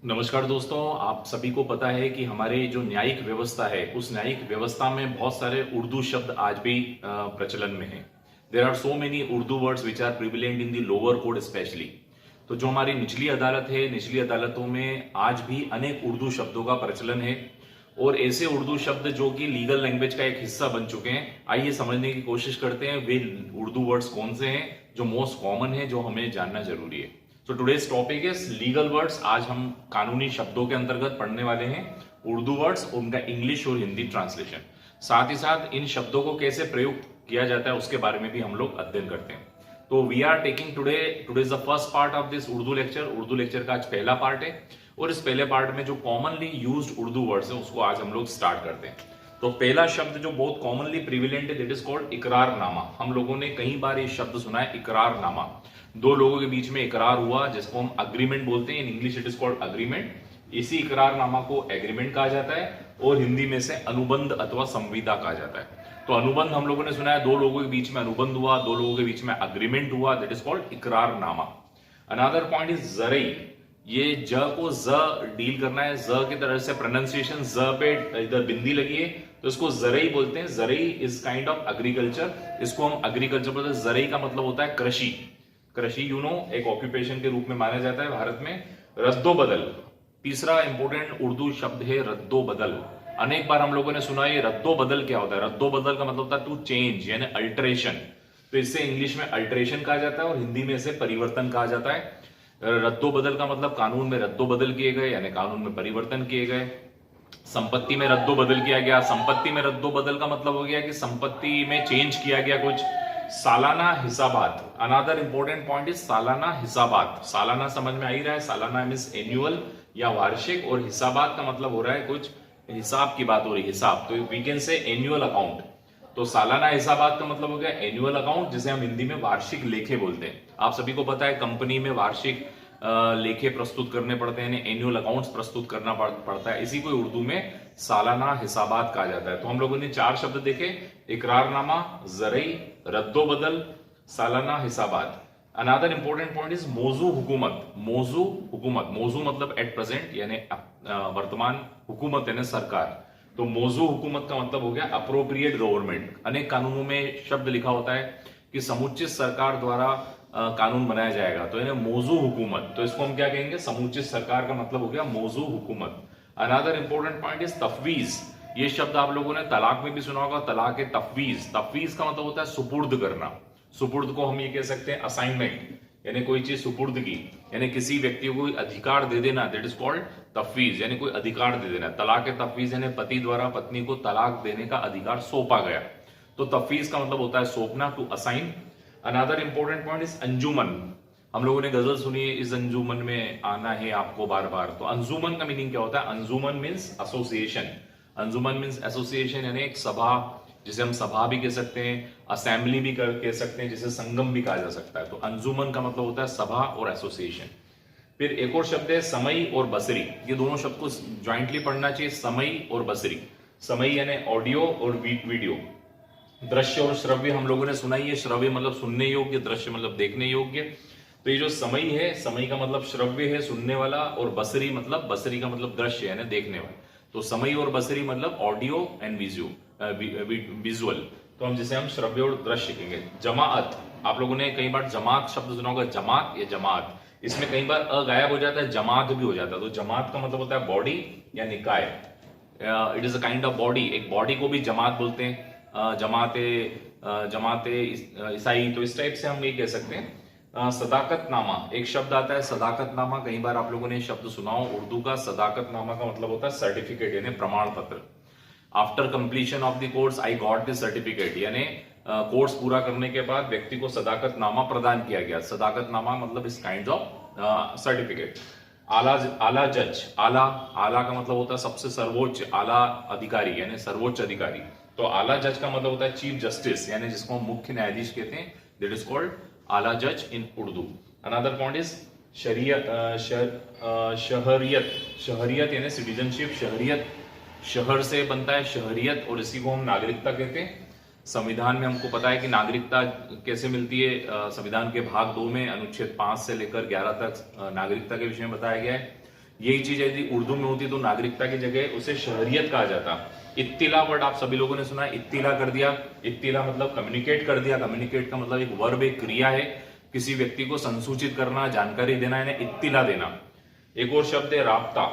नमस्कार दोस्तों, आप सभी को पता है कि हमारे जो न्यायिक व्यवस्था है उस न्यायिक व्यवस्था में बहुत सारे उर्दू शब्द आज भी प्रचलन में हैं। There are so many Urdu words which are prevalent in the lower court specially. तो जो हमारी निचली अदालत है, निचली अदालतों में आज भी अनेक उर्दू शब्दों का प्रचलन है और ऐसे उर्दू शब्द जो कि लीगल लैंग्वेज का एक हिस्सा बन चुके हैं। आइए समझने की कोशिश करते हैं वे उर्दू वर्ड्स कौन से हैं जो मोस्ट कॉमन है, जो हमें जानना जरूरी है। तो today's topic is legal words. आज हम कानूनी शब्दों के अंतर्गत पढ़ने वाले हैं उर्दू वर्ड्स, उनका इंग्लिश और हिंदी ट्रांसलेशन। साथ ही साथ इन शब्दों को कैसे प्रयुक्त किया जाता है उसके बारे में भी हम लोग अध्ययन करते हैं। तो we are taking today the first part of this Urdu lecture. Urdu lecture का आज पहला पार्ट है और इस पहले पार्ट में जो कॉमनली यूज्ड उर्दू वर्ड्स है उसको आज हम लोग स्टार्ट करते हैं। तो पहला शब्द जो बहुत कॉमनली प्रिविलेंट है दैट इज कॉल्ड इकरारनामा। हम लोगों ने कई बार ये शब्द सुना है, इकरारनामा। दो लोगों के बीच में इकरार हुआ जिसको हम अग्रीमेंट बोलते हैं, in English it is called agreement. इसी इकरारनामा को एग्रीमेंट कहा जाता है और हिंदी में से अनुबंध अथवा संविदा कहा जाता है। तो अनुबंध हम लोगों ने सुना है, दो लोगों के बीच में अनुबंध हुआ, दो लोगों के बीच में अग्रीमेंट हुआ, दैट इज कॉल्ड इकरारनामा। अनदर पॉइंट इज जरई। ये ज को ज डील करना है, ज की तरह से प्रोनाउंसिएशन, ज पे इधर बिंदी लगी है तो इसको जरई बोलते हैं। जरई इज काइंड ऑफ एग्रीकल्चर, इसको हम एग्रीकल्चर बोलते हैं। जरई का मतलब होता है कृषि। कृषि एक ऑक्यूपेशन के रूप में माना जाता है भारत में। रद्दो बदल, तीसरा इंपोर्टेंट उर्दू शब्द है रद्दो बदल। अनेक बार हम लोगों ने सुना है रद्दो बदल क्या होता है। रद्दो बदल का मतलब होता है टू चेंज यानी अल्टरेशन। तो इससे इंग्लिश में अल्टरेशन कहा जाता है और हिंदी में इसे परिवर्तन कहा जाता है। रद्दो बदल का मतलब कानून में रद्दो बदल किए गए यानी कानून में परिवर्तन किए गए। संपत्ति में रद्दो बदल किया गया। संपत्ति में रद्दो बदल का मतलब हो गया कि संपत्ति में चेंज किया गया कुछ। सालाना हिसाबात, अनदर इंपॉर्टेंट पॉइंट इज सालाना हिसाबात। सालाना समझ में आ ही रहा है, सालाना मींस एनुअल या वार्षिक, और हिसाबात का मतलब हो रहा है कुछ हिसाब की बात हो रही है, हिसाब। तो we can say annual account. तो सालाना हिसाबात का मतलब हो गया एनुअल अकाउंट, जिसे हम हिंदी में वार्षिक लेखे बोलते हैं। आप सभी को पता है कंपनी में वार्षिक लेखे प्रस्तुत करने पड़ते हैं, एनुअल अकाउंट्स प्रस्तुत करना पड़ता है। इसी को उर्दू में सालाना हिसाबात कहा जाता है। तो हम लोगों ने चार शब्द देखे, इकरारनामा, जरई, रद्दो बदल, सालाना हिसाबात। अनदर इंपॉर्टेंट पॉइंट इज मौजू हुकूमत। मौजू हुकूमत, मौजू मतलब एट प्रेजेंट यानी वर्तमान, हुकूमत यानी सरकार। तो मौजू हुकूमत का मतलब हो गया अप्रोप्रिएट गवर्नमेंट। अनेक कानूनों में शब्द लिखा होता है कि समुचित सरकार द्वारा कानून बनाया जाएगा, तो यानी मौजू हुकूमत। तो इसको हम क्या कहेंगे, समुचित सरकार का मतलब हो गया मौजू हुकूमत। अनदर इंपॉर्टेंट पॉइंट इज तफवीज। ये शब्द आप लोगों ने तलाक में भी सुना होगा, तलाक है तफवीज। तफवीज का मतलब होता है सुपुर्द करना। सुपुर्द को हम ये कह सकते हैं असाइनमेंट, यानी कोई चीज सुपुर्द की, यानी किसी व्यक्ति को कोई अधिकार दे देना, दैट इज कॉल्ड तफवीज, यानी कोई अधिकार दे देना। तलाक है तफवीज यानी पति द्वारा पत्नी को तलाक देने का अधिकार सौंपा गया। तो तफवीज का मतलब होता है सौंपना, to assign. Another important point is अंजुमन। हम लोगों ने गजल सुनी है, इस अंजुमन में आना है आपको बार बार। तो अंजुमन का मीनिंग क्या होता है, अंजुमन मीन्स एसोसिएशन। अंजुमन मीन्स एसोसिएशन यानी एक सभा, जिसे हम सभा भी कह सकते हैं, असेंबली भी कह सकते हैं, जिसे संगम भी कहा जा सकता है। तो अंजुमन का मतलब होता है सभा और एसोसिएशन। फिर एक और शब्द है समई और बसरी। ये दोनों शब्द को ज्वाइंटली पढ़ना चाहिए, समई और बसरी। समई यानी ऑडियो और वीडियो। दृश्य और श्रव्य हम लोगों ने सुना ही है, श्रव्य मतलब सुनने योग्य, दृश्य मतलब देखने योग्य। तो ये जो समई है, समई का मतलब श्रव्य है, सुनने वाला, और बसरी मतलब, बसरी का मतलब दृश्य यानी देखने वाला। तो समई और बसरी मतलब ऑडियो एंड विजुअल। तो हम जिसे हम श्रव्य और दृश्य कहेंगे। जमाअत, आप लोगों ने कई बार जमात शब्द सुना होगा, जमात या जमात। इसमें कई बार अ गायब हो जाता है, जमात भी हो जाता है। तो जमात का मतलब होता है बॉडी या निकाय। It is a kind of body. एक बॉडी को भी जमात बोलते हैं, जमाते ईसाई। तो इस टाइप से हम ये कह सकते हैं। सदाकतनामा, एक शब्द आता है सदाकतनामा। कई बार आप लोगों ने शब्द सुना हो उर्दू का। सदाकतनामा का मतलब होता है सर्टिफिकेट यानी प्रमाण पत्र। After completion of the course I got the certificate, यानी कोर्स पूरा करने के बाद व्यक्ति को सदाकतनामा प्रदान किया गया। सदाकतनामा मतलब इस काइंड ऑफ सर्टिफिकेट। आला, आला जज। आला, आला का मतलब होता है सबसे सर्वोच्च, आला अधिकारी यानी सर्वोच्च अधिकारी। तो आला जज का मतलब होता है चीफ जस्टिस, यानी जिसको हम मुख्य न्यायाधीश कहते हैं, दैट इज कॉल्ड आला जज in Urdu. Another point is शहरियत। शहरियत यानी सिटीजनशिप। शहरियत शहर से बनता है शहरियत, और इसी को हम नागरिकता कहते हैं। संविधान में हमको पता है कि नागरिकता कैसे मिलती है। संविधान के भाग 2 में अनुच्छेद 5 से लेकर 11 तक नागरिकता के विषय में बताया गया है। यही चीज यदि उर्दू में होती तो नागरिकता की जगह उसे शहरियत कहा जाता। इत्तिला वर्ड आप सभी लोगों ने सुना है, इत्तिला कर दिया। इत्तिला मतलब कम्युनिकेट कर दिया। कम्युनिकेट का मतलब एक वर्ब, एक क्रिया है, किसी व्यक्ति को संसूचित करना, जानकारी देना, यानी इत्तिला देना। एक और शब्द है राब्ता।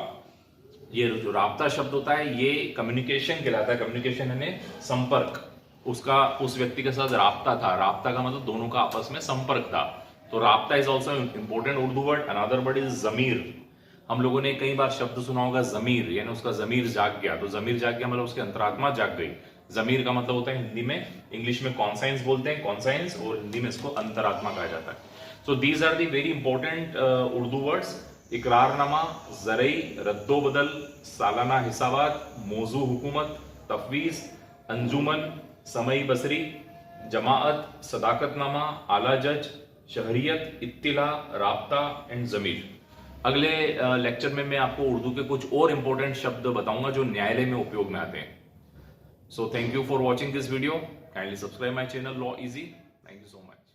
ये जो राब्ता शब्द होता है ये कम्युनिकेशन कहलाता है। कम्युनिकेशन यानी संपर्क, उसका उस व्यक्ति के साथ राब्ता था। राब्ता का मतलब दोनों का आपस में संपर्क था। तो राब्ता is also important Urdu word. Another word is जमीर। हम लोगों ने कई बार शब्द सुना होगा जमीर, यानी उसका जमीर जाग गया। तो जमीर जाग गया मतलब उसकी अंतरात्मा जाग गई। जमीर का मतलब होता है हिंदी में, इंग्लिश में कॉन्साइंस बोलते हैं, कॉन्साइंस, और हिंदी में इसको अंतरात्मा कहा जाता है। So these are the very important Urdu words. इकरारनामा, जरई, रद्दोबदल, सालाना हिसाबात, मौजू हुकूमत, तफवीज, अंजुमन, समई बसरी, जमाअत, सदाकतनामा, आला जज, शहरियत, इत्तिला, राब्ता एंड जमीर। अगले लेक्चर में मैं आपको उर्दू के कुछ और इंपॉर्टेंट शब्द बताऊंगा जो न्यायालय में उपयोग में आते हैं। So thank you for watching this video. Kindly subscribe my channel law easy. Thank you so much.